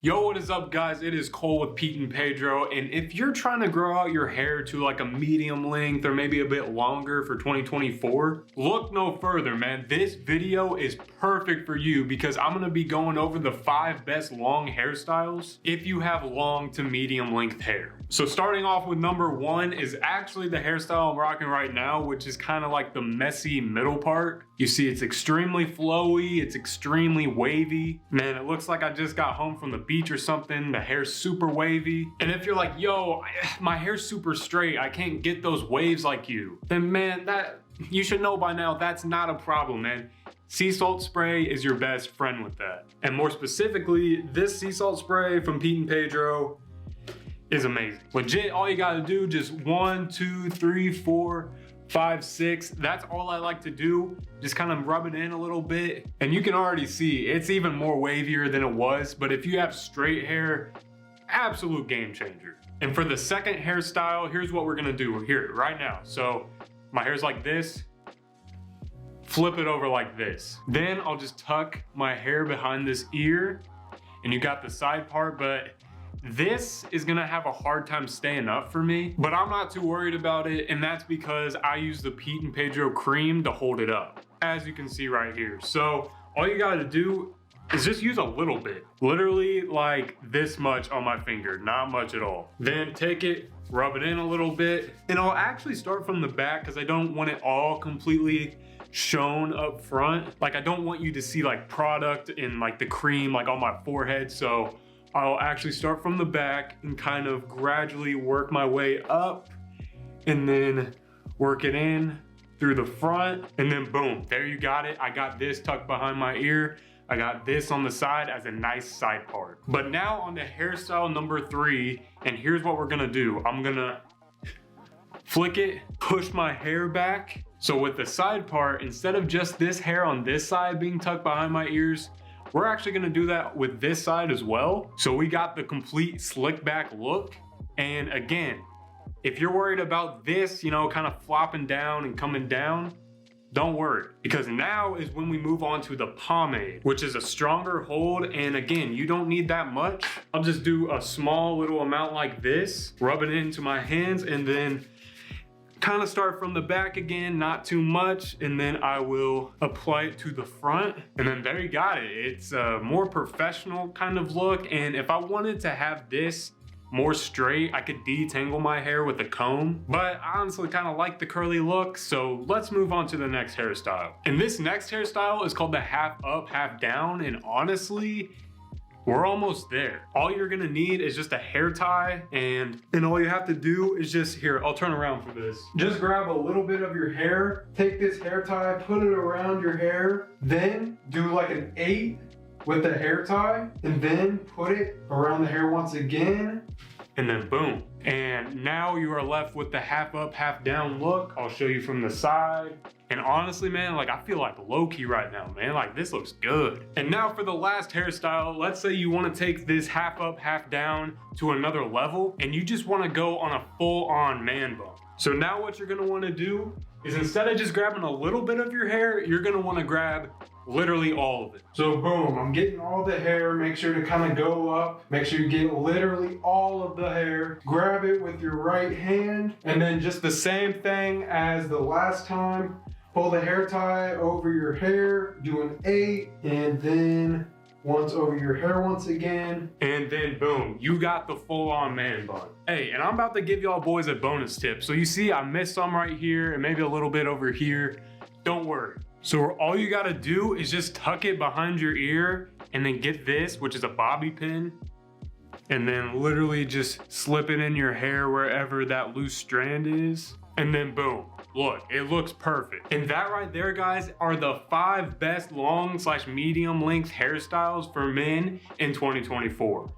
Yo, what is up, guys? It is Cole with Pete and Pedro, and if you're trying to grow out your hair to like a medium length or maybe a bit longer for 2024, look no further, man. This video is perfect for you because I'm gonna be going over the 5 best long hairstyles if you have long to medium length hair. So starting off with number 1 is actually the hairstyle I'm rocking right now, which is kind of like the messy middle part. You see it's extremely flowy, it's extremely wavy. Man, it looks like I just got home from the beach or something. The hair's super wavy. And if you're like, yo, my hair's super straight, I can't get those waves like you, then man, that you should know by now that's not a problem, man. Sea salt spray is your best friend with that. And more specifically, this sea salt spray from Pete and Pedro is amazing. Legit, all you gotta do, just 1, 2, 3, 4, 5, 6. That's all I like to do. Just kind of rub it in a little bit. And you can already see it's even more wavier than it was. But if you have straight hair, absolute game changer. And for the second hairstyle, here's what we're gonna do here right now. So my hair's like this. Flip it over like this. Then I'll just tuck my hair behind this ear. And you got the side part, but this is gonna have a hard time staying up for me, but I'm not too worried about it, and that's because I use the Pete and Pedro cream to hold it up, as you can see right here. So all you gotta do is just use a little bit, literally like this much on my finger, not much at all. Then take it, rub it in a little bit, and I'll actually start from the back because I don't want it all completely shown up front. Like I don't want you to see like product and like the cream like on my forehead, so I'll actually start from the back and kind of gradually work my way up and then work it in through the front, and then boom, there you got it. I got this tucked behind my ear. I got this on the side as a nice side part. But now on to hairstyle number 3, and here's what we're gonna do. I'm gonna flick it, push my hair back. So with the side part, instead of just this hair on this side being tucked behind my ears, we're actually gonna do that with this side as well. So we got the complete slick back look. And again, if you're worried about this, you know, kind of flopping down and coming down, don't worry, because now is when we move on to the pomade, which is a stronger hold. And again, you don't need that much. I'll just do a small little amount like this, rub it into my hands, and then kind of start from the back again, not too much, and then I will apply it to the front, and then there you got it. It's a more professional kind of look, and if I wanted to have this more straight, I could detangle my hair with a comb, but I honestly kind of like the curly look, so let's move on to the next hairstyle. And this next hairstyle is called the half up, half down, and honestly, we're almost there. All you're gonna need is just a hair tie, and all you have to do is just, here, I'll turn around for this. Just grab a little bit of your hair, take this hair tie, put it around your hair, then do like an 8 with the hair tie, and then put it around the hair once again, and then boom. And now you are left with the half up, half down look. I'll show you from the side. And honestly, man, like I feel like low-key right now, man. Like this looks good. And now for the last hairstyle, let's say you want to take this half up, half down to another level, and you just want to go on a full-on man bun. So now what you're gonna want to do is, instead of just grabbing a little bit of your hair, you're gonna want to grab literally all of it. So boom, I'm getting all the hair. Make sure to kind of go up. Make sure you get literally all of the hair. Grab it with your right hand, and then just the same thing as the last time. Pull the hair tie over your hair, do an 8, and then once over your hair once again, and then boom, you got the full-on man bun. Hey, and I'm about to give y'all boys a bonus tip. So you see I missed some right here and maybe a little bit over here. Don't worry. So all you gotta do is just tuck it behind your ear, and then get this, which is a bobby pin, and then literally just slip it in your hair wherever that loose strand is, and then boom. Look, it looks perfect. And that right there, guys, are the 5 best long/medium length hairstyles for men in 2024.